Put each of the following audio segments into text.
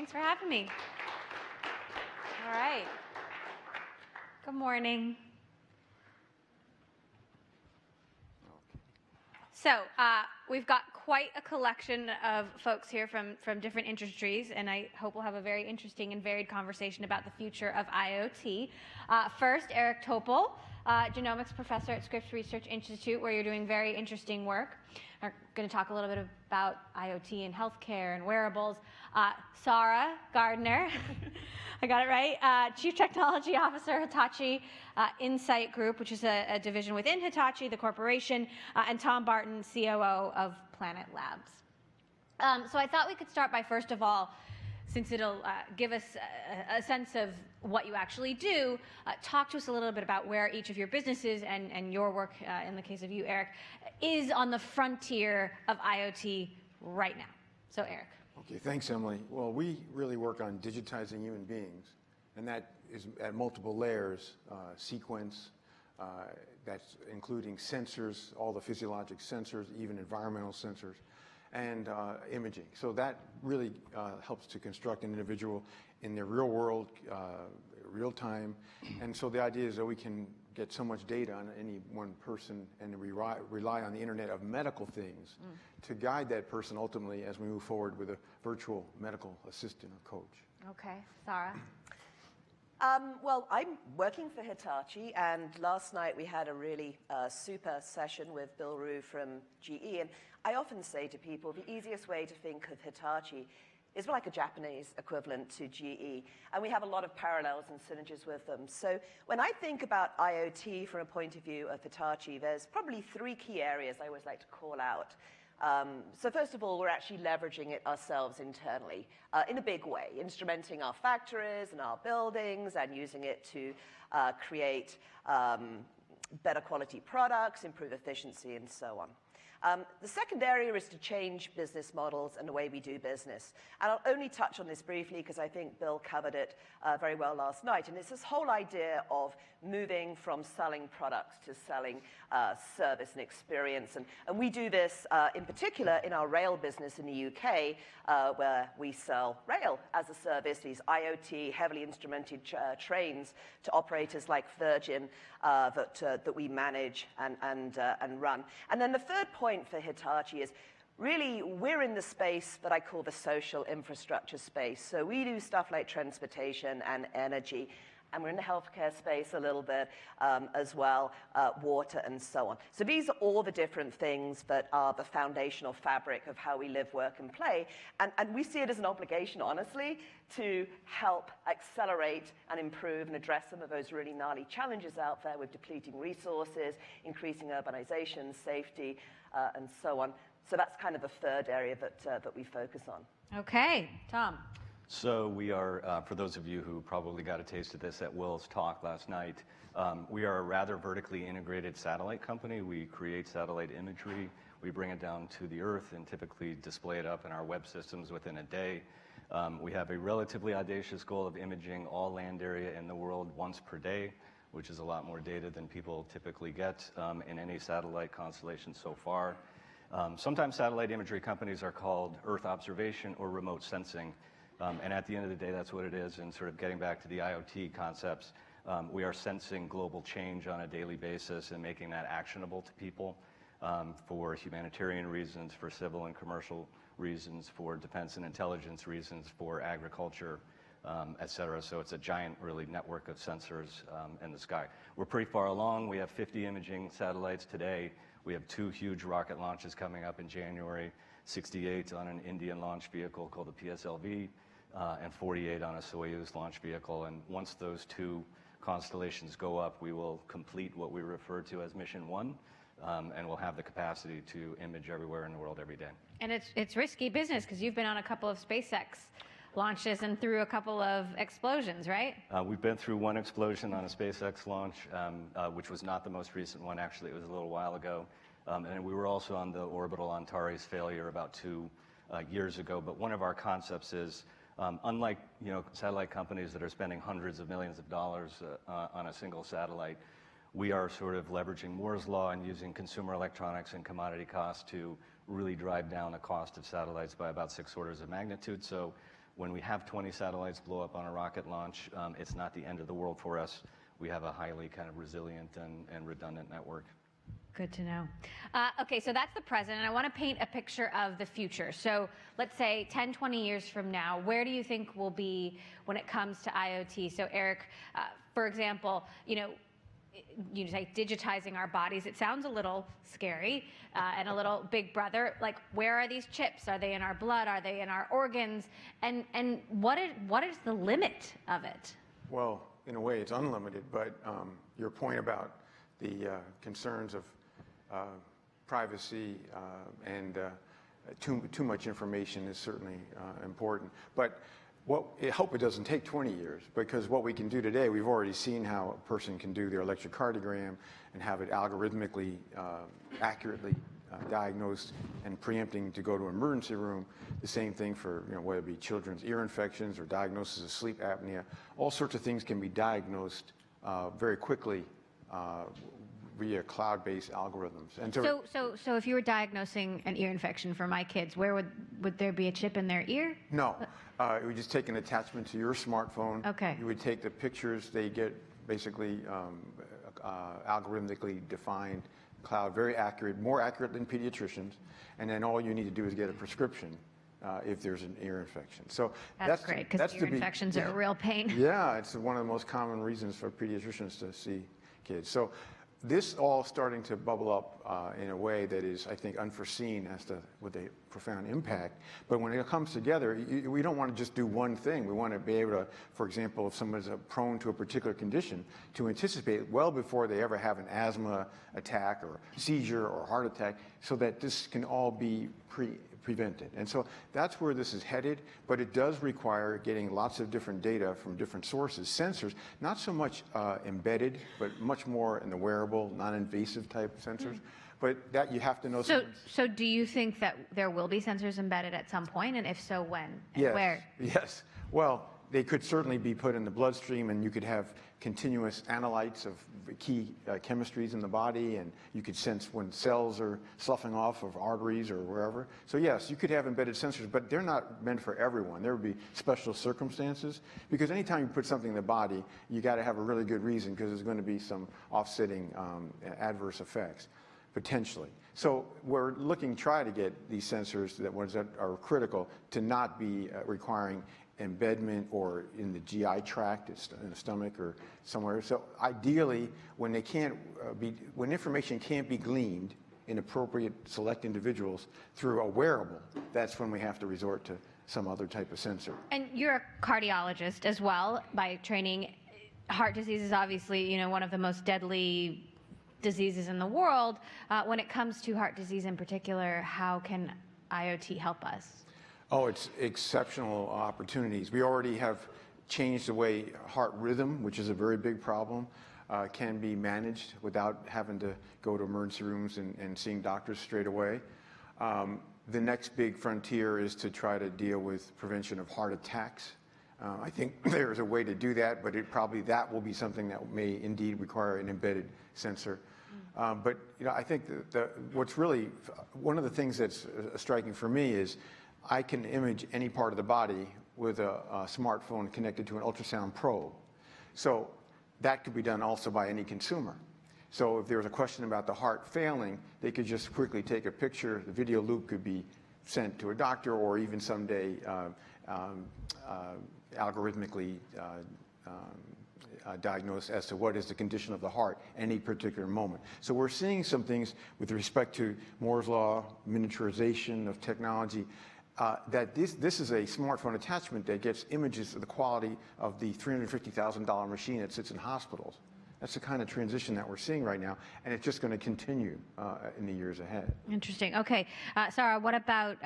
Thanks for having me. All right. Good morning. So we've got quite a collection of folks here from different industries, and I hope we'll have a very interesting and varied conversation about the future of IoT. First, Eric Topol, genomics professor at Scripps Research Institute, where you're doing very interesting work. We're going to talk a little bit about IoT and healthcare and wearables. Sarah Gardner, I got it right, Chief Technology Officer, Hitachi Insight Group, which is a division within Hitachi, the corporation, and Tom Barton, COO of Planet Labs. So I thought we could start by, first of all, since it'll give us a sense of what you actually do, talk to us a little bit about where each of your businesses and your work, in the case of you, Eric, is on the frontier of IoT right now. So, Eric. Okay, thanks, Emily. Well, we really work on digitizing human beings, and that is at multiple layers, sequence, that's including sensors, all the physiologic sensors, even environmental sensors, and imaging. So that really helps to construct an individual in the real world, real time. And so the idea is that we can get so much data on any one person and rely on the Internet of medical things to guide that person ultimately as we move forward with a virtual medical assistant or coach. Okay, Sarah. Well, I'm working for Hitachi, and last night we had a really super session with Bill Rue from GE, and I often say to people the easiest way to think of Hitachi is like a Japanese equivalent to GE, and we have a lot of parallels and synergies with them. So when I think about IoT from a point of view of Hitachi, there's probably three key areas I always like to call out. So first of all, we're actually leveraging it ourselves internally in a big way, instrumenting our factories and our buildings and using it to create better quality products, improve efficiency, and so on. The second area is to change business models and the way we do business. And I'll only touch on this briefly because I think Bill covered it very well last night. And it's this whole idea of moving from selling products to selling service and experience. And we do this in particular in our rail business in the UK, where we sell rail as a service, these IoT heavily instrumented trains to operators like Virgin that we manage and run. And then the third point for Hitachi is really we're in the space that I call the social infrastructure space. So we do stuff like transportation and energy, and we're in the healthcare space a little bit as well, water and so on. So these are all the different things that are the foundational fabric of how we live, work, and play. And we see it as an obligation, honestly, to help accelerate and improve and address some of those really gnarly challenges out there with depleting resources, increasing urbanization, safety, and so on. So that's kind of the third area that we focus on. Okay, Tom. So we are, for those of you who probably got a taste of this at Will's talk last night, we are a rather vertically integrated satellite company. We create satellite imagery. We bring it down to the Earth and typically display it up in our web systems within a day. We have a relatively audacious goal of imaging all land area in the world once per day, which is a lot more data than people typically get in any satellite constellation so far. Sometimes satellite imagery companies are called Earth observation or remote sensing. And at the end of the day, that's what it is. And sort of getting back to the IoT concepts, we are sensing global change on a daily basis and making that actionable to people for humanitarian reasons, for civil and commercial reasons, for defense and intelligence reasons, for agriculture, et cetera. So it's a giant, really, network of sensors in the sky. We're pretty far along. We have 50 imaging satellites today. We have 2 huge rocket launches coming up in January, 68 on an Indian launch vehicle called the PSLV, and 48 on a Soyuz launch vehicle. And once those 2 constellations go up, we will complete what we refer to as Mission 1, and we'll have the capacity to image everywhere in the world every day. And it's risky business because you've been on a couple of SpaceX launches and through a couple of explosions, right? We've been through one explosion on a SpaceX launch, which was not the most recent one. Actually, it was a little while ago. And we were also on the orbital Antares failure about 2 years ago. But one of our concepts is, unlike satellite companies that are spending hundreds of millions of dollars on a single satellite, we are sort of leveraging Moore's law and using consumer electronics and commodity costs to really drive down the cost of satellites by about 6 orders of magnitude. So when we have 20 satellites blow up on a rocket launch, it's not the end of the world for us. We have a highly kind of resilient and redundant network. Good to know. Okay, so that's the present, and I want to paint a picture of the future. So let's say 10, 20 years from now, where do you think we'll be when it comes to IoT? So Eric, for example, you say digitizing our bodies. It sounds a little scary and a little big brother. Like, where are these chips? Are they in our blood? Are they in our organs? And what is the limit of it? Well, in a way, it's unlimited, but your point about the concerns of privacy and too much information is certainly important. But I hope it doesn't take 20 years, because what we can do today, we've already seen how a person can do their electrocardiogram and have it algorithmically accurately diagnosed and preempting to go to an emergency room. The same thing for whether it be children's ear infections or diagnosis of sleep apnea. All sorts of things can be diagnosed very quickly via cloud-based algorithms. And so if you were diagnosing an ear infection for my kids, where would there be a chip in their ear? No, it would just take an attachment to your smartphone. Okay. You would take the pictures. They get basically algorithmically defined cloud, very accurate, more accurate than pediatricians. And then all you need to do is get a prescription if there's an ear infection. So that's great, because ear infections are a real pain. Yeah, it's one of the most common reasons for pediatricians to see kids. So this all starting to bubble up in a way that is, I think, unforeseen as to with a profound impact. But when it comes together, we don't want to just do one thing. We want to be able to, for example, if someone's prone to a particular condition, to anticipate well before they ever have an asthma attack or seizure or heart attack, so that this can all be prevented. And so that's where this is headed, but it does require getting lots of different data from different sources, sensors, not so much embedded, but much more in the wearable, non-invasive type sensors. But that you have to know. So do you think that there will be sensors embedded at some point, and if so, when and Yes. where? Yes. Well, they could certainly be put in the bloodstream, and you could have continuous analytes of key chemistries in the body, and you could sense when cells are sloughing off of arteries or wherever. So yes, you could have embedded sensors, but they're not meant for everyone. There would be special circumstances, because anytime you put something in the body, you got to have a really good reason, because there's going to be some offsetting adverse effects, potentially. So we're try to get these sensors, that are critical, to not be requiring embedment or in the GI tract, in the stomach or somewhere. So ideally, when information can't be gleaned in appropriate select individuals through a wearable, that's when we have to resort to some other type of sensor. And you're a cardiologist as well by training. Heart disease is obviously, one of the most deadly diseases in the world. When it comes to heart disease in particular, how can IoT help us? Oh, it's exceptional opportunities. We already have changed the way heart rhythm, which is a very big problem, can be managed without having to go to emergency rooms and seeing doctors straight away. The next big frontier is to try to deal with prevention of heart attacks. I think there's a way to do that, but that will be something that may indeed require an embedded sensor. But I think what's really one of the things that's striking for me is I can image any part of the body with a smartphone connected to an ultrasound probe. So that could be done also by any consumer. So if there was a question about the heart failing, they could just quickly take a picture. The video loop could be sent to a doctor, or even someday algorithmically diagnosed as to what is the condition of the heart at any particular moment. So we're seeing some things with respect to Moore's law, miniaturization of technology, that this is a smartphone attachment that gets images of the quality of the $350,000 machine that sits in hospitals. That's the kind of transition that we're seeing right now, and it's just going to continue in the years ahead. Interesting. Okay, Sarah, what about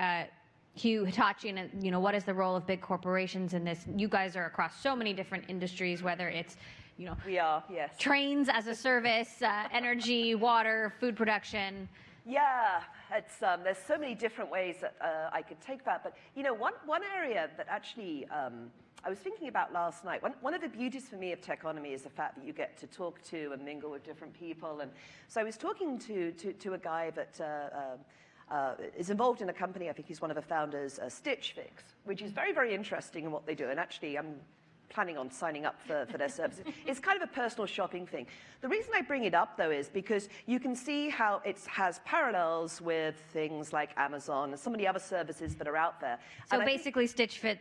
Hugh Hitachi, and what is the role of big corporations in this? You guys are across so many different industries, whether it's we are, yes, trains as a service, energy, water, food production. Yeah, it's there's so many different ways that I could take that. But one area that actually I was thinking about last night. One of the beauties for me of Techonomy is the fact that you get to talk to and mingle with different people. And so I was talking to a guy that is involved in a company, I think he's one of the founders, Stitch Fix, which is very, very interesting in what they do. And actually, I'm planning on signing up for their services. It's kind of a personal shopping thing. The reason I bring it up, though, is because you can see how it has parallels with things like Amazon and some of the other services that are out there. So And basically, Stitch Fix,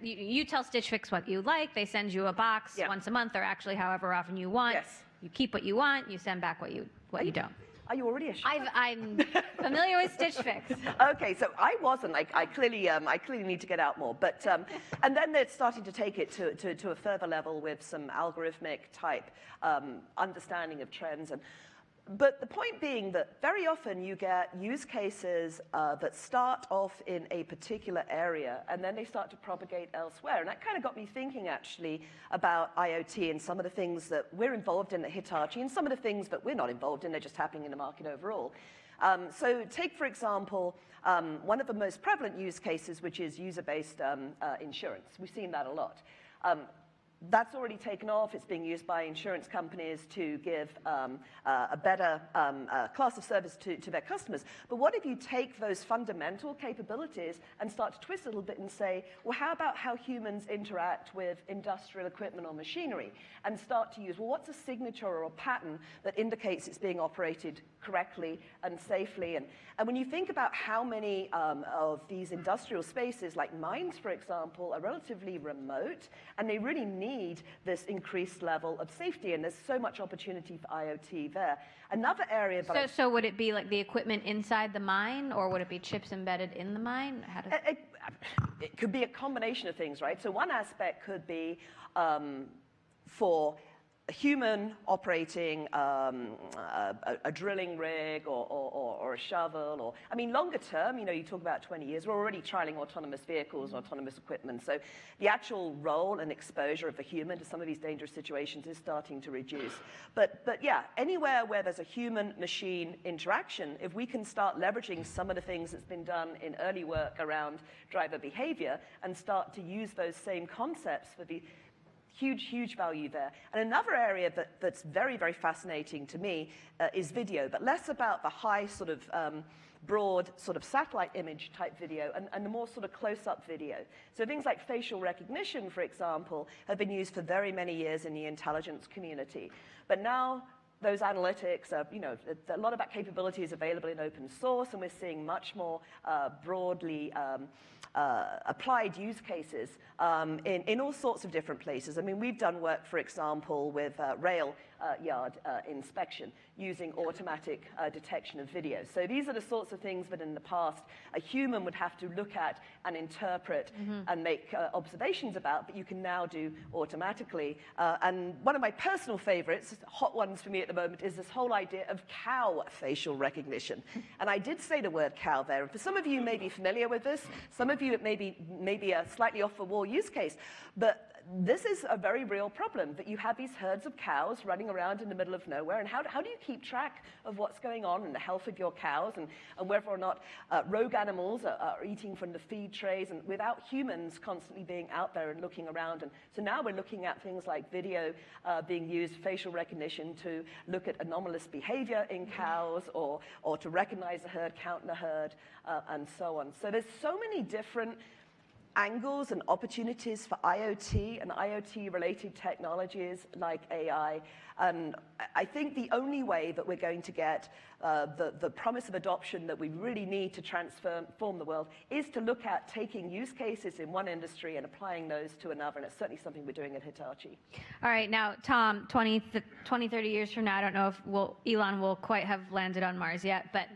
you tell Stitch Fix what you like, they send you a box once a month, or actually however often you want. Yes. You keep what you want, you send back what you don't. Are you already a shopper? I'm familiar with Stitch Fix. Okay, so I wasn't. I clearly need to get out more. But and then they're starting to take it to a further level with some algorithmic type understanding of trends. But the point being that very often you get use cases that start off in a particular area and then they start to propagate elsewhere. And that kind of got me thinking, actually, about IoT and some of the things that we're involved in at Hitachi and some of the things that we're not involved in. They're just happening in the market overall. So take, for example, one of the most prevalent use cases, which is user-based insurance. We've seen that a lot. That's already taken off. It's being used by insurance companies to give a better class of service to their customers. But what if you take those fundamental capabilities and start to twist a little bit and say, well, how about how humans interact with industrial equipment or machinery? And start to use, well, what's a signature or a pattern that indicates it's being operated correctly and safely? And when you think about how many of these industrial spaces, like mines, for example, are relatively remote, and they really need this increased level of safety, and there's so much opportunity for IoT there. Another area... So would it be like the equipment inside the mine, or would it be chips embedded in the mine? It could be a combination of things, right? So one aspect could be for a human operating a drilling rig or a shovel, or, I mean, longer term, you talk about 20 years, we're already trialing autonomous vehicles and autonomous equipment. So the actual role and exposure of the human to some of these dangerous situations is starting to reduce. But yeah, anywhere where there's a human-machine interaction, if we can start leveraging some of the things that's been done in early work around driver behavior and start to use those same concepts for the huge value there. And another area that's very, very fascinating to me is video, but less about the high sort of broad sort of satellite image type video and the more sort of close-up video. So things like facial recognition, for example, have been used for very many years in the intelligence community. But now those analytics are, a lot of that capability is available in open source, and we're seeing much more broadly applied use cases in all sorts of different places. I mean, we've done work, for example, with rail yard inspection using automatic detection of video. So these are the sorts of things that in the past a human would have to look at and interpret and make observations about, but you can now do automatically. And one of my personal favorites, hot ones for me at the moment, is this whole idea of cow facial recognition. And I did say the word cow there. And for some of you may be familiar with this. Some of you it may be a slightly off-the-wall use case. But this is a very real problem, that you have these herds of cows running around in the middle of nowhere. And how do you keep track of what's going on and the health of your cows and whether or not rogue animals are eating from the feed trays, and without humans constantly being out there and looking around? And so now we're looking at things like video being used, facial recognition, to look at anomalous behavior in cows or to recognize a herd, count the herd, and so on. So there's so many different angles and opportunities for IoT and IoT-related technologies like AI. And I think the only way that we're going to get the promise of adoption that we really need to transform the world is to look at taking use cases in one industry and applying those to another. And it's certainly something we're doing at Hitachi. All right, now, Tom, 20, 30 years from now, I don't know if Elon will quite have landed on Mars yet, but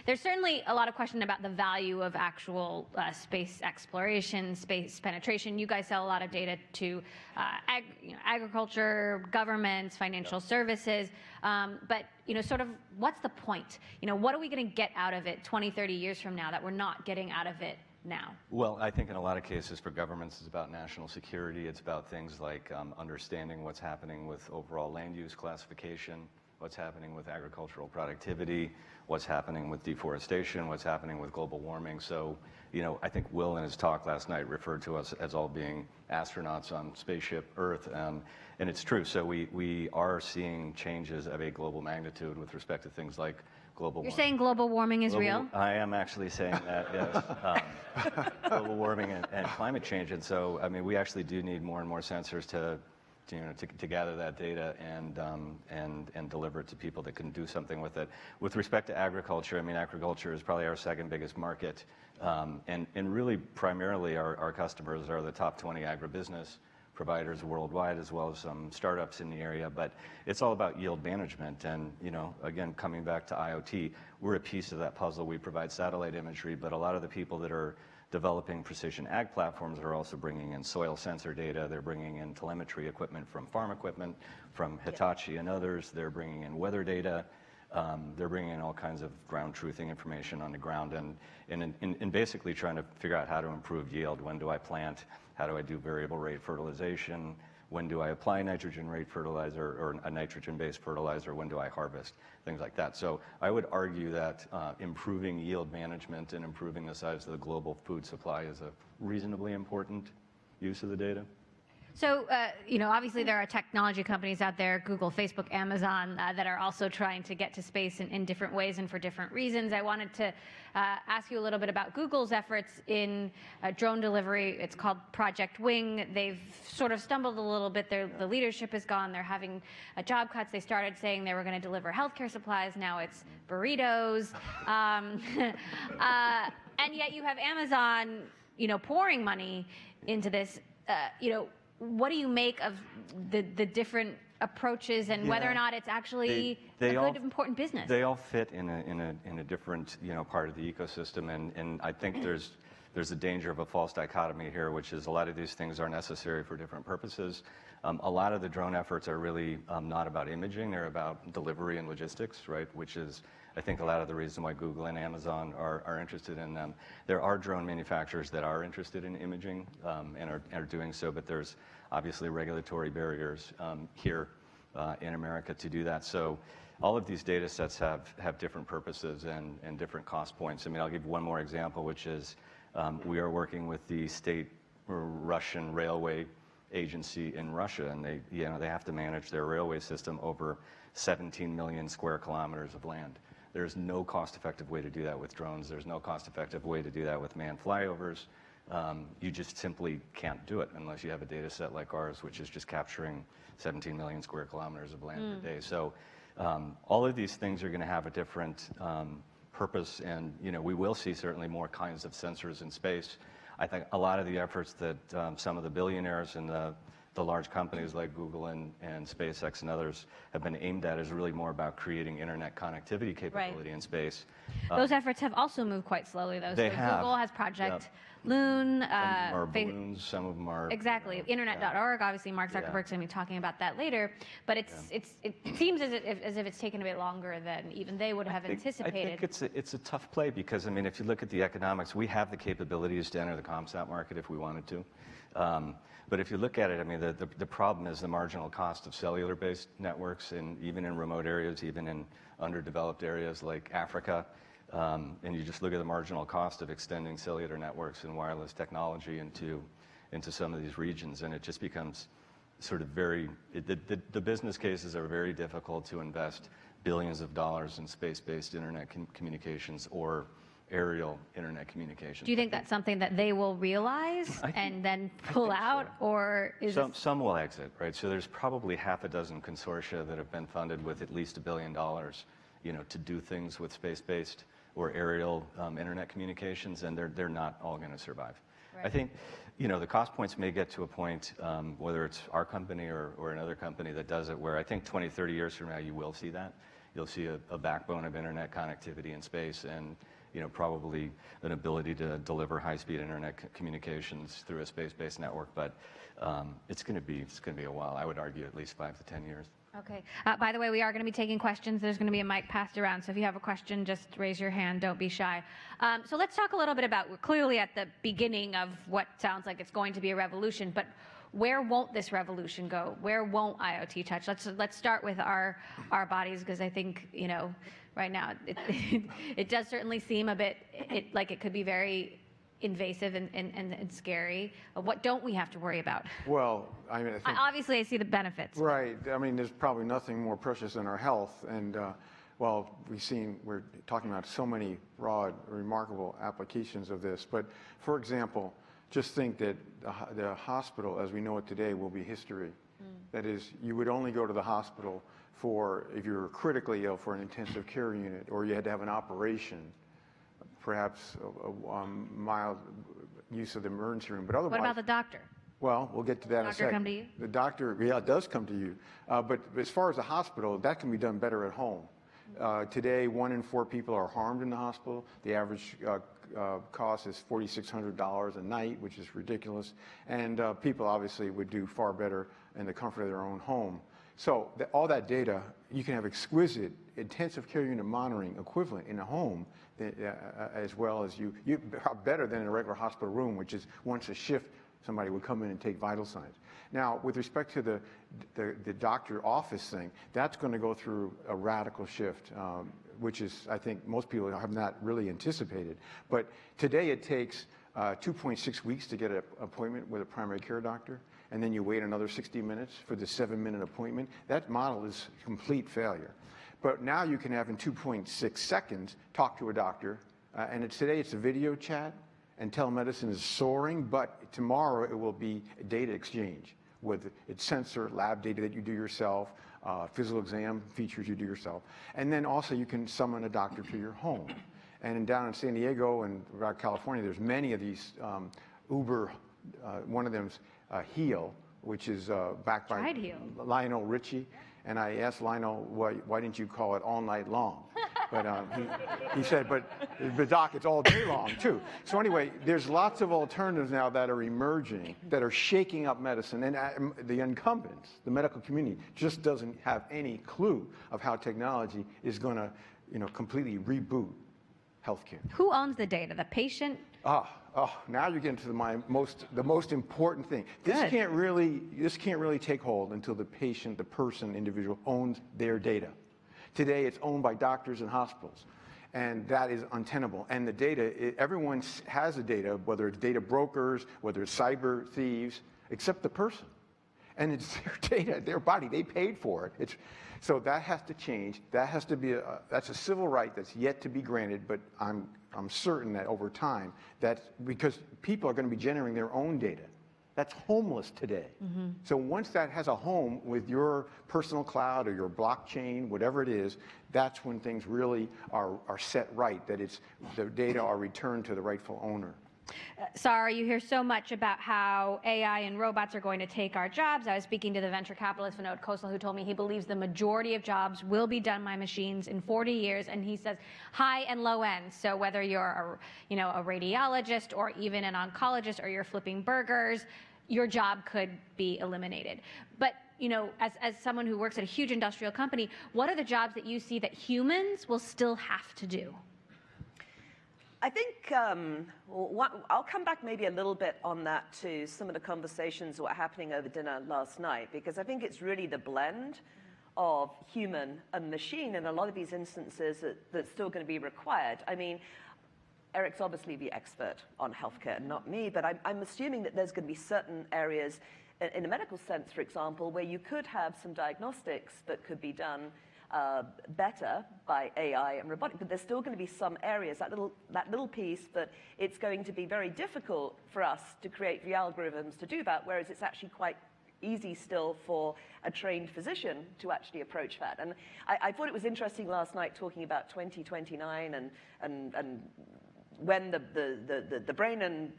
there's certainly a lot of question about the value of actual space exploration, space penetration. You guys sell a lot of data to agriculture, governments, financial services, but sort of what's the point? What are we going to get out of it 20, 30 years from now that we're not getting out of it now? Well, I think in a lot of cases for governments, it's about national security. It's about things like understanding what's happening with overall land use classification, what's happening with agricultural productivity, what's happening with deforestation, what's happening with global warming. So, I think Will in his talk last night referred to us as all being astronauts on spaceship Earth, and it's true. So we are seeing changes of a global magnitude with respect to things like global warming. You're saying global warming is real? I am actually saying that, yes. Global warming and climate change. And so, we actually do need more and more sensors to gather that data and deliver it to people that can do something with it. With respect to agriculture, agriculture is probably our second biggest market. And really, primarily, our customers are the top 20 agribusiness providers worldwide, as well as some startups in the area. But it's all about yield management. And, again, coming back to IoT, we're a piece of that puzzle. We provide satellite imagery, but a lot of the people that are developing precision ag platforms are also bringing in soil sensor data. They're bringing in telemetry equipment from farm equipment, from Hitachi and others. They're bringing in weather data. They're bringing in all kinds of ground truthing information on the ground and basically trying to figure out how to improve yield. When do I plant? How do I do variable rate fertilization? When do I apply nitrogen rate fertilizer or a nitrogen-based fertilizer? When do I harvest? Things like that. So I would argue that improving yield management and improving the size of the global food supply is a reasonably important use of the data. So, obviously there are technology companies out there, Google, Facebook, Amazon, that are also trying to get to space in different ways and for different reasons. I wanted to ask you a little bit about Google's efforts in drone delivery. It's called Project Wing. They've sort of stumbled a little bit. The leadership is gone. They're having job cuts. They started saying they were going to deliver healthcare supplies. Now it's burritos. And yet you have Amazon, pouring money into this. What do you make of the different approaches and whether or not it's actually a good, important business? They all fit in a different part of the ecosystem, and I think there's a danger of a false dichotomy here, which is a lot of these things are necessary for different purposes. A lot of the drone efforts are really not about imaging; they're about delivery and logistics, right? Which is, I think, a lot of the reason why Google and Amazon are interested in them. There are drone manufacturers that are interested in imaging and are doing so, but there's obviously regulatory barriers here in America to do that. So all of these data sets have different purposes and different cost points. I'll give one more example, which is we are working with the state Russian railway agency in Russia, and they have to manage their railway system over 17 million square kilometers of land. There's no cost-effective way to do that with drones. There's no cost-effective way to do that with manned flyovers. You just simply can't do it unless you have a data set like ours, which is just capturing 17 million square kilometers of land per day. So all of these things are going to have a different purpose, and we will see certainly more kinds of sensors in space. I think a lot of the efforts that some of the billionaires and the large companies like Google and SpaceX and others have been aimed at is really more about creating internet connectivity capability in space. Those efforts have also moved quite slowly, though. They have. Google has Project Loon. Some of them are balloons, some of them are... Exactly. Internet.org, obviously Mark Zuckerberg's going to be talking about that later. But it seems as if it's taken a bit longer than even they would have anticipated. I think it's a tough play because, if you look at the economics, we have the capabilities to enter the CommSat market if we wanted to. But if you look at it, the problem is the marginal cost of cellular-based networks, and even in remote areas, even in underdeveloped areas like Africa. And you just look at the marginal cost of extending cellular networks and wireless technology into some of these regions, and it just becomes sort of the business cases are very difficult to invest billions of dollars in space-based internet communications or aerial internet communications. Do you think that's something that they will realize and then pull out, or is some will exit, right? So there's probably half a dozen consortia that have been funded with at least $1 billion, to do things with space-based or aerial internet communications, and they're not all going to survive. Right. I think, the cost points may get to a point, whether it's our company or another company that does it, where I think 20, 30 years from now, you will see that. You'll see a backbone of internet connectivity in space, and probably an ability to deliver high-speed internet communications through a space-based network. But it's going to be a while. I would argue at least 5 to 10 years. Okay. By the way, we are going to be taking questions. There's going to be a mic passed around, so if you have a question, just raise your hand. Don't be shy. So let's talk a little bit about, we're clearly at the beginning of what sounds like it's going to be a revolution, but where won't this revolution go? Where won't IoT touch? Let's start with our bodies, because I think, you know, right now it does certainly seem a bit like it could be very invasive and scary. What don't we have to worry about? Well, I mean, I think, obviously I see the benefits. right. I mean, there's probably nothing more precious than our health. And, well, we're talking about so many broad, remarkable applications of this. But, for example, just think that the hospital, as we know it today, will be history. That is, you would only go to the hospital if you were critically ill for an intensive care unit, or you had to have an operation, perhaps a mild use of the emergency room. But otherwise, What about the doctor? well, we'll get to that in a second. Doctor come to you? The doctor, yeah, does come to you. But as far as the hospital, that can be done better at home. Today, 1 in 4 people are harmed in the hospital. The average cost is $4,600 a night, which is ridiculous. And people obviously would do far better in the comfort of their own home. So all that data, you can have exquisite intensive care unit monitoring equivalent in a home, as well as better than in a regular hospital room, which is once a shift, somebody would come in and take vital signs. Now, with respect to the doctor office thing, that's going to go through a radical shift, which is, I think, most people have not really anticipated. But today it takes 2.6 weeks to get an appointment with a primary care doctor, and then you wait another 60 minutes for the 7-minute appointment. That model is complete failure. But now you can have, in 2.6 seconds, talk to a doctor, and today it's a video chat, and telemedicine is soaring, but tomorrow it will be a data exchange with its sensor, lab data that you do yourself, physical exam features you do yourself. And then also you can summon a doctor to your home. And down in San Diego and around California, there's many of these Uber, one of them's Heal, which is backed by Lionel Richie. And I asked Lionel, why didn't you call it All Night Long? But he said, but doc, it's all day long too. So anyway, there's lots of alternatives now that are emerging, that are shaking up medicine. And the incumbents, the medical community, just doesn't have any clue of how technology is going to, completely reboot healthcare. Who owns the data? The patient? Now you're getting to the most important thing. This can't really take hold until the patient, the person, individual owns their data. Today, it's owned by doctors and hospitals, and that is untenable. And the data, everyone has the data, whether it's data brokers, whether it's cyber thieves, except the person. And it's their data, their body. They paid for it. So that has to change. That has to be that's a civil right that's yet to be granted. But I'm certain that over time, because people are going to be generating their own data. That's homeless today. Mm-hmm. So once that has a home with your personal cloud or your blockchain, whatever it is, that's when things really are set right, that the data are returned to the rightful owner. Sarah, you hear so much about how AI and robots are going to take our jobs. I was speaking to the venture capitalist Vinod Khosla, who told me he believes the majority of jobs will be done by machines in 40 years, and he says high and low end. So whether you're a radiologist or even an oncologist, or you're flipping burgers, your job could be eliminated. But as someone who works at a huge industrial company, what are the jobs that you see that humans will still have to do? I think I'll come back maybe a little bit on that to some of the conversations that were happening over dinner last night, because I think it's really the blend of human and machine in a lot of these instances that's still going to be required. I mean, Eric's obviously the expert on healthcare, not me, but I'm assuming that there's going to be certain areas in a medical sense, for example, where you could have some diagnostics that could be done better by AI and robotics, but there's still going to be some areas, that little piece, that it's going to be very difficult for us to create the algorithms to do that, whereas it's actually quite easy still for a trained physician to actually approach that. And I thought it was interesting last night talking about 2029 and when the brain and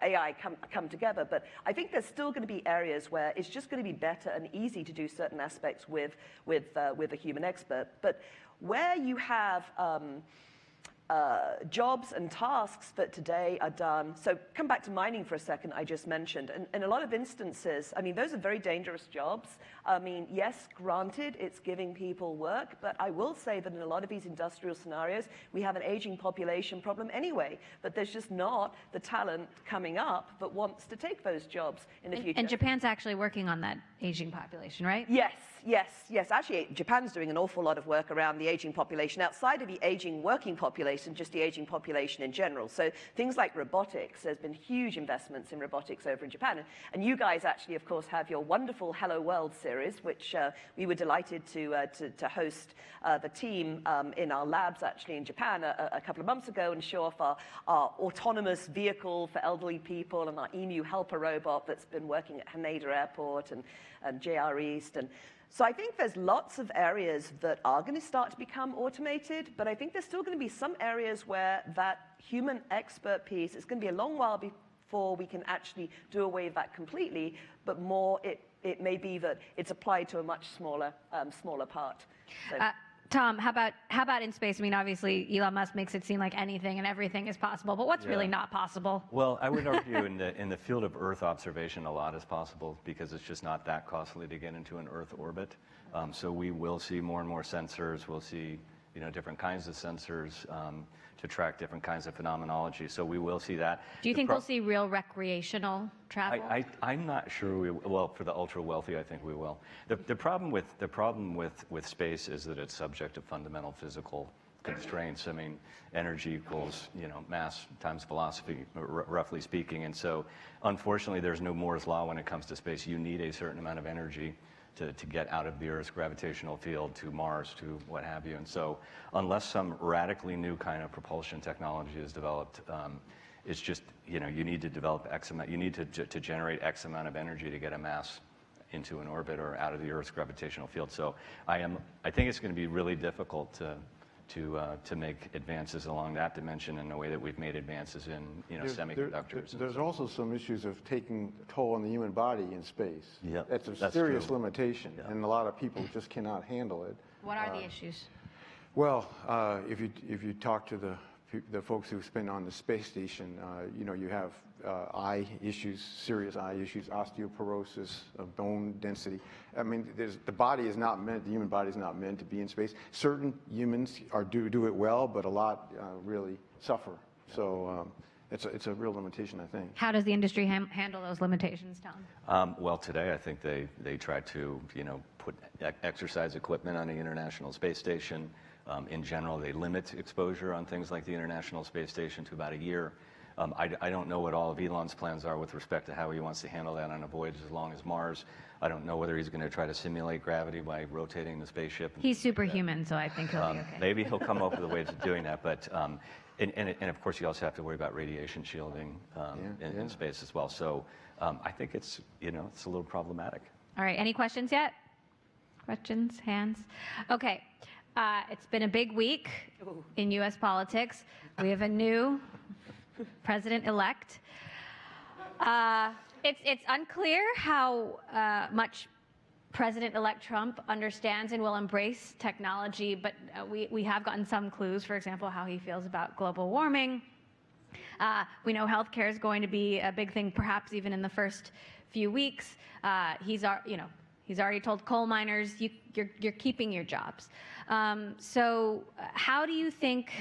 AI come together. But I think there's still going to be areas where it's just going to be better and easy to do certain aspects with a human expert. But where you have jobs and tasks that today are done. So come back to mining for a second, I just mentioned. And in a lot of instances, I mean, those are very dangerous jobs. I mean, yes, granted, it's giving people work, but I will say that in a lot of these industrial scenarios, we have an aging population problem anyway, but there's just not the talent coming up that wants to take those jobs in the future. And Japan's actually working on that aging population, right? Yes, yes, yes. Actually, Japan's doing an awful lot of work around the aging population outside of the aging working population, just the aging population in general. So things like robotics, there's been huge investments in robotics over in Japan. And you guys actually, of course, have your wonderful Hello World series, which we were delighted to host the team in our labs actually in Japan a couple of months ago and show off our autonomous vehicle for elderly people and our Emu helper robot that's been working at Haneda Airport and JR East. And so I think there's lots of areas that are going to start to become automated, but I think there's still going to be some areas where that human expert piece, it's going to be a long while before we can actually do away with that completely, but more it may be that it's applied to a much smaller part. So. Tom, how about in space? I mean, obviously, Elon Musk makes it seem like anything and everything is possible, but what's really not possible? Well, I would argue in the field of Earth observation, a lot is possible because it's just not that costly to get into an Earth orbit. So we will see more and more sensors. We'll see, different kinds of sensors to track different kinds of phenomenology. So we will see that. Do you think we'll see real recreational travel? I'm not sure we will. Well, for the ultra wealthy, I think we will. The problem with space is that it's subject to fundamental physical constraints. I mean, energy equals mass times velocity, roughly speaking. And so, unfortunately, there's no Moore's law when it comes to space. You need a certain amount of energy to get out of the Earth's gravitational field to Mars, to what have you. And so unless some radically new kind of propulsion technology is developed, it's just, you need to develop X amount, you need to generate X amount of energy to get a mass into an orbit or out of the Earth's gravitational field. So I think it's going to be really difficult to make advances along that dimension in the way that we've made advances in semiconductors. There's also some issues of taking a toll on the human body in space. Yeah, that's a serious limitation, and a lot of people just cannot handle it. What are the issues? Well, if you talk to the folks who spend on the space station, you have eye issues, serious eye issues, osteoporosis, bone density. I mean, the human body is not meant to be in space. Certain humans do it well, but a lot really suffer. So it's a real limitation, I think. How does the industry handle those limitations, Tom? Well, today I think they try to put exercise equipment on the International Space Station. In general, they limit exposure on things like the International Space Station to about a year. I don't know what all of Elon's plans are with respect to how he wants to handle that on a voyage as long as Mars. I don't know whether he's going to try to simulate gravity by rotating the spaceship. He's superhuman, so I think he'll be okay. Maybe he'll come up with ways of doing that, but and of course you also have to worry about radiation shielding in space as well. So I think it's it's a little problematic. All right, any questions yet? Questions, hands? Okay. It's been a big week in U.S. politics. We have a new president-elect. It's unclear how much President-elect Trump understands and will embrace technology, but we have gotten some clues, for example, how he feels about global warming. We know healthcare is going to be a big thing, perhaps even in the first few weeks. He's already told coal miners, you're keeping your jobs. So how do you think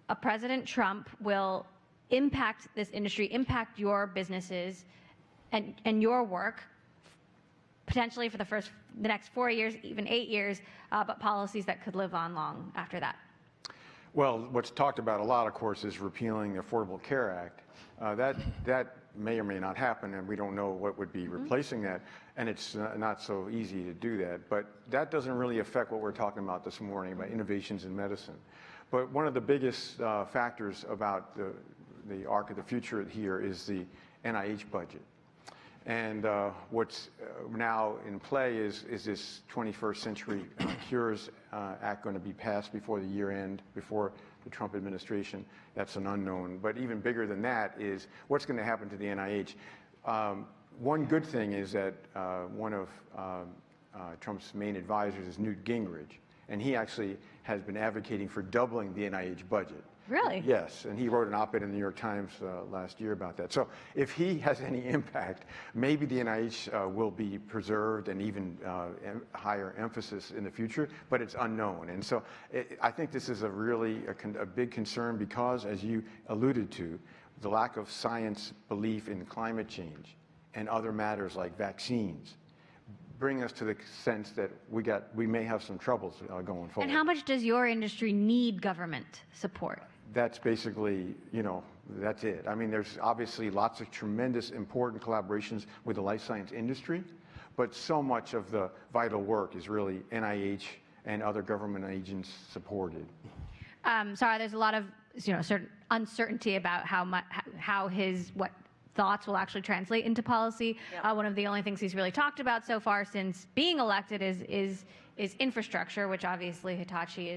a President Trump will impact this industry, impact your businesses and your work, potentially for the next 4 years, even 8 years, but policies that could live on long after that? Well, what's talked about a lot, of course, is repealing the Affordable Care Act. That may or may not happen, and we don't know what would be replacing that, and it's not so easy to do that. But that doesn't really affect what we're talking about this morning, about innovations in medicine. But one of the biggest factors about the arc of the future here is the NIH budget. And what's now in play is this 21st Century Cures Act going to be passed before the year end, before the Trump administration? That's an unknown. But even bigger than that is what's going to happen to the NIH. One good thing is that one of Trump's main advisors is Newt Gingrich. And he actually has been advocating for doubling the NIH budget. Really? Yes, and he wrote an op-ed in the New York Times last year about that. So if he has any impact, maybe the NIH will be preserved and even higher emphasis in the future, but it's unknown. And so I think this is a really a big concern because, as you alluded to, the lack of science belief in climate change and other matters like vaccines bring us to the sense that we may have some troubles going forward. And how much does your industry need government support? That's basically, that's it. I mean, there's obviously lots of tremendous important collaborations with the life science industry, but so much of the vital work is really NIH and other government agents supported. Sarah, there's a lot of certain uncertainty about what thoughts will actually translate into policy. Yep. One of the only things he's really talked about so far since being elected is infrastructure, which obviously Hitachi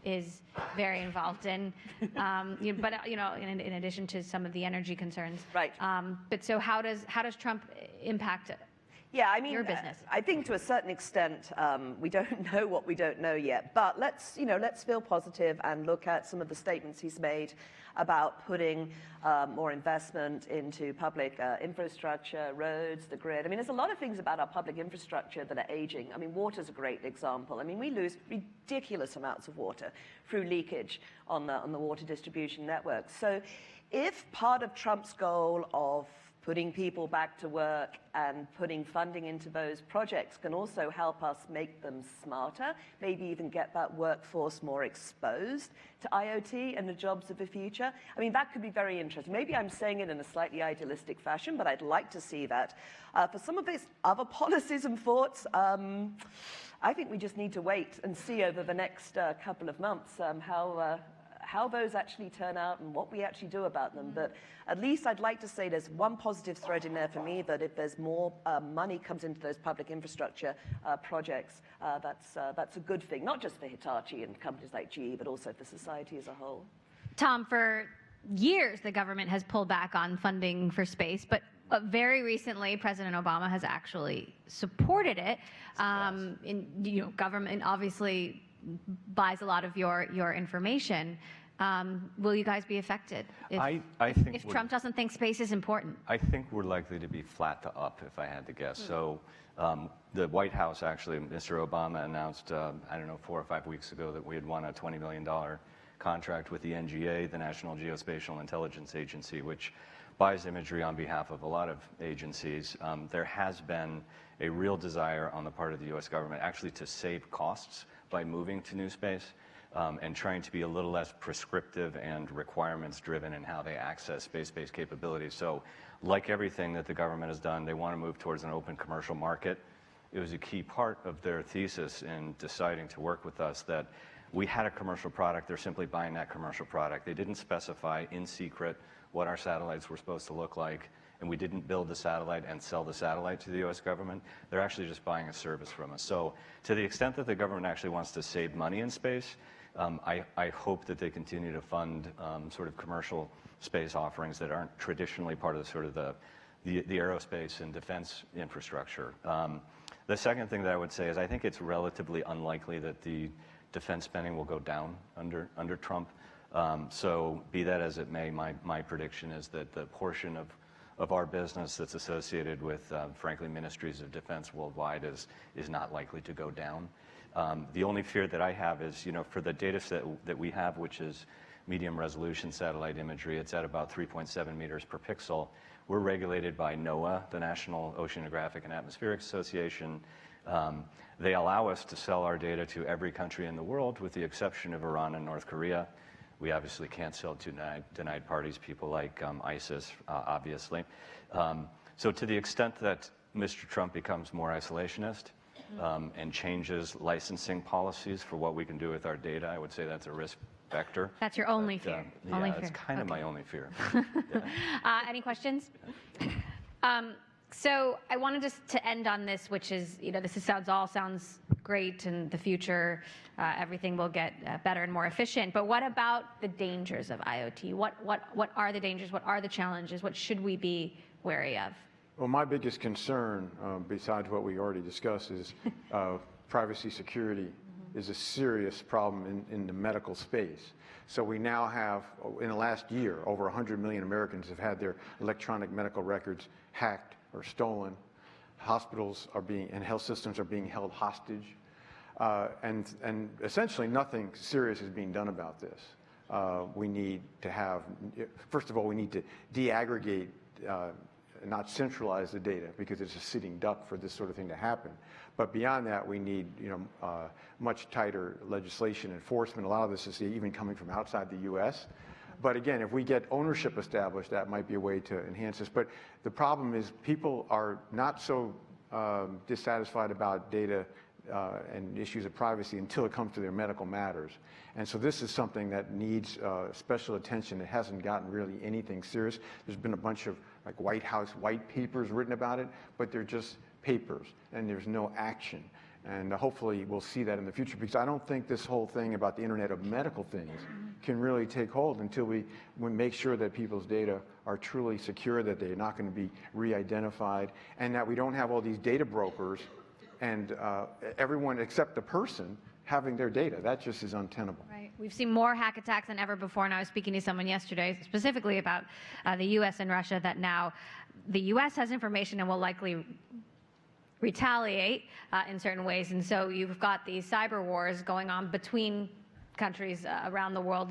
is very involved in. But in addition to some of the energy concerns. Right. But so how does Trump impact Yeah, I mean, your business? I think to a certain extent, we don't know what we don't know yet. But let's feel positive and look at some of the statements he's made about putting more investment into public infrastructure, roads, the grid. I mean, there's a lot of things about our public infrastructure that are aging. I mean, water's a great example. I mean, we lose ridiculous amounts of water through leakage on the water distribution network. So if part of Trump's goal of putting people back to work and putting funding into those projects can also help us make them smarter, maybe even get that workforce more exposed to IoT and the jobs of the future. I mean, that could be very interesting. Maybe I'm saying it in a slightly idealistic fashion, but I'd like to see that. For some of these other policies and thoughts, I think we just need to wait and see over the next couple of months how those actually turn out and what we actually do about them. But at least I'd like to say there's one positive thread in there for me, that if there's more money comes into those public infrastructure projects, that's a good thing, not just for Hitachi and companies like GE, but also for society as a whole. Tom, for years the government has pulled back on funding for space, but very recently President Obama has actually supported it. Government obviously buys a lot of your information. Will you guys be affected if Trump doesn't think space is important? I think we're likely to be flat to up, if I had to guess. So the White House, actually, Mr. Obama announced, 4 or 5 weeks ago, that we had won a $20 million contract with the NGA, the National Geospatial Intelligence Agency, which buys imagery on behalf of a lot of agencies. There has been a real desire on the part of the U.S. government actually to save costs by moving to new space and trying to be a little less prescriptive and requirements-driven in how they access space-based capabilities. So like everything that the government has done, they want to move towards an open commercial market. It was a key part of their thesis in deciding to work with us that we had a commercial product. They're simply buying that commercial product. They didn't specify in secret what our satellites were supposed to look like, and we didn't build the satellite and sell the satellite to the U.S. government. They're actually just buying a service from us. So to the extent that the government actually wants to save money in space, I hope that they continue to fund sort of commercial space offerings that aren't traditionally part of the aerospace and defense infrastructure. The second thing that I would say is I think it's relatively unlikely that the defense spending will go down under Trump. So be that as it may, my prediction is that the portion of our business that's associated with, frankly, ministries of defense worldwide is not likely to go down. The only fear that I have is, for the data set that we have, which is medium resolution satellite imagery, it's at about 3.7 meters per pixel. We're regulated by NOAA, the National Oceanographic and Atmospheric Association. They allow us to sell our data to every country in the world, with the exception of Iran and North Korea. We obviously can't sell to denied parties, people like ISIS, obviously. So to the extent that Mr. Trump becomes more isolationist and changes licensing policies for what we can do with our data, I would say that's a risk vector. That's your only fear? It's kind of my only fear. Any questions? So I wanted just to end on this, which is, this sounds great, and the future, everything will get better and more efficient. But what about the dangers of IoT? What are the dangers? What are the challenges? What should we be wary of? Well, my biggest concern, besides what we already discussed, is privacy, security, is a serious problem in the medical space. So we now have, in the last year, over 100 million Americans have had their electronic medical records hacked or stolen. Hospitals are being, and health systems are being held hostage. And essentially nothing serious is being done about this. We need to have, first of all, we need to deaggregate, not centralize the data because it's a sitting duck for this sort of thing to happen. But beyond that, we need much tighter legislation enforcement. A lot of this is even coming from outside the U.S. But again, if we get ownership established, that might be a way to enhance this. But the problem is people are not so dissatisfied about data and issues of privacy until it comes to their medical matters. And so this is something that needs special attention. It hasn't gotten really anything serious. There's been a bunch of like White House white papers written about it, but they're just papers and there's no action. And hopefully we'll see that in the future, because I don't think this whole thing about the Internet of Medical Things can really take hold until we make sure that people's data are truly secure, that they're not going to be re-identified, and that we don't have all these data brokers and everyone except the person having their data. That just is untenable. Right. We've seen more hack attacks than ever before, and I was speaking to someone yesterday specifically about the U.S. and Russia, that now the U.S. has information and will likely retaliate in certain ways. And so you've got these cyber wars going on between countries around the world,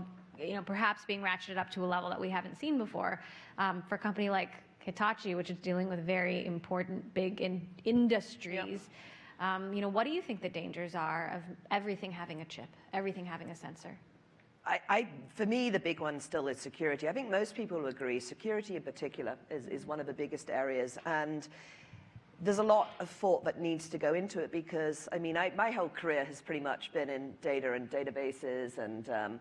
perhaps being ratcheted up to a level that we haven't seen before. For a company like Hitachi, which is dealing with very important, big industries, what do you think the dangers are of everything having a chip, everything having a sensor? For me, the big one still is security. I think most people will agree security in particular is one of the biggest areas. And there's a lot of thought that needs to go into it because, my whole career has pretty much been in data and databases, and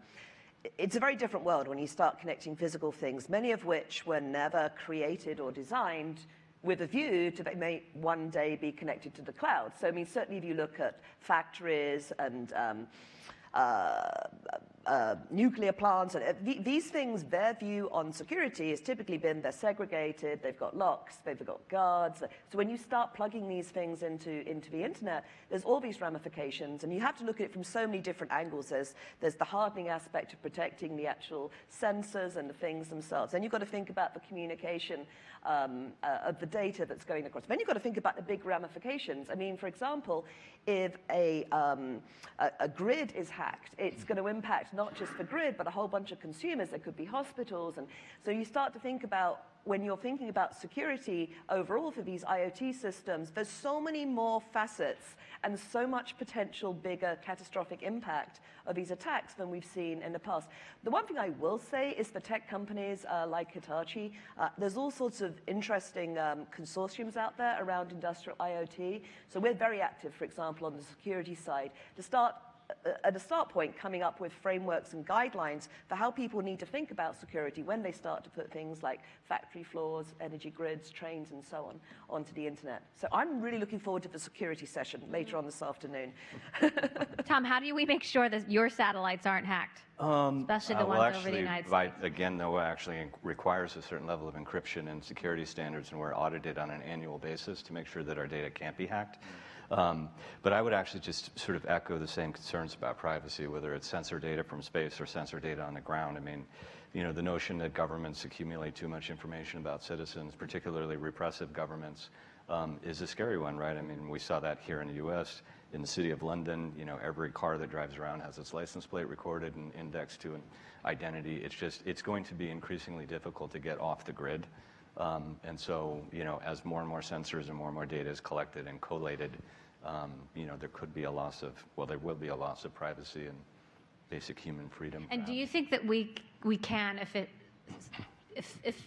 it's a very different world when you start connecting physical things, many of which were never created or designed with a view to they may one day be connected to the cloud. So, certainly if you look at factories and nuclear plants, and these things, their view on security has typically been they're segregated, they've got locks, they've got guards. So when you start plugging these things into the internet, there's all these ramifications, and you have to look at it from so many different angles. There's the hardening aspect of protecting the actual sensors and the things themselves. Then you've got to think about the communication of the data that's going across. Then you've got to think about the big ramifications. For example, if a grid is hacked, it's going to impact not just the grid, but a whole bunch of consumers. There could be hospitals. And so you start to think about, when you're thinking about security overall for these IoT systems, there's so many more facets and so much potential bigger catastrophic impact of these attacks than we've seen in the past. The one thing I will say is for tech companies like Hitachi, there's all sorts of interesting consortiums out there around industrial IoT. So we're very active, for example, on the security side, to start at a start point coming up with frameworks and guidelines for how people need to think about security when they start to put things like factory floors, energy grids, trains, and so on onto the internet. So I'm really looking forward to the security session later on this afternoon. Tom, how do we make sure that your satellites aren't hacked? Especially the ones over the United States. Again, NOAA actually requires a certain level of encryption and security standards, and we're audited on an annual basis to make sure that our data can't be hacked. But I would actually just sort of echo the same concerns about privacy, whether it's sensor data from space or sensor data on the ground. The notion that governments accumulate too much information about citizens, particularly repressive governments, is a scary one, right? We saw that here in the U.S. In the city of London, every car that drives around has its license plate recorded and indexed to an identity. It's going to be increasingly difficult to get off the grid. And so, as more and more sensors and more data is collected and collated, there could be a loss of, there will be a loss of privacy and basic human freedom. And do you think that we can, if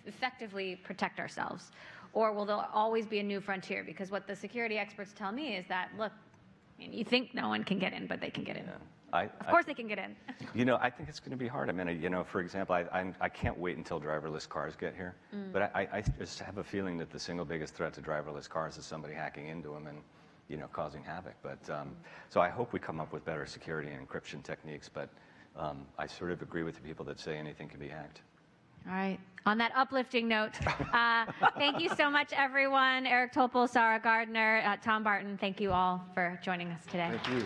effectively protect ourselves, or will there always be a new frontier? Because what the security experts tell me is that, look, you think no one can get in, but they can get in. Yeah. Of course they can get in. I think it's going to be hard. For example, I can't wait until driverless cars get here. But I just have a feeling that the single biggest threat to driverless cars is somebody hacking into them and, causing havoc. But so I hope we come up with better security and encryption techniques. But I sort of agree with the people that say anything can be hacked. All right. On that uplifting note, thank you so much, everyone. Eric Topol, Sarah Gardner, Tom Barton, thank you all for joining us today. Thank you.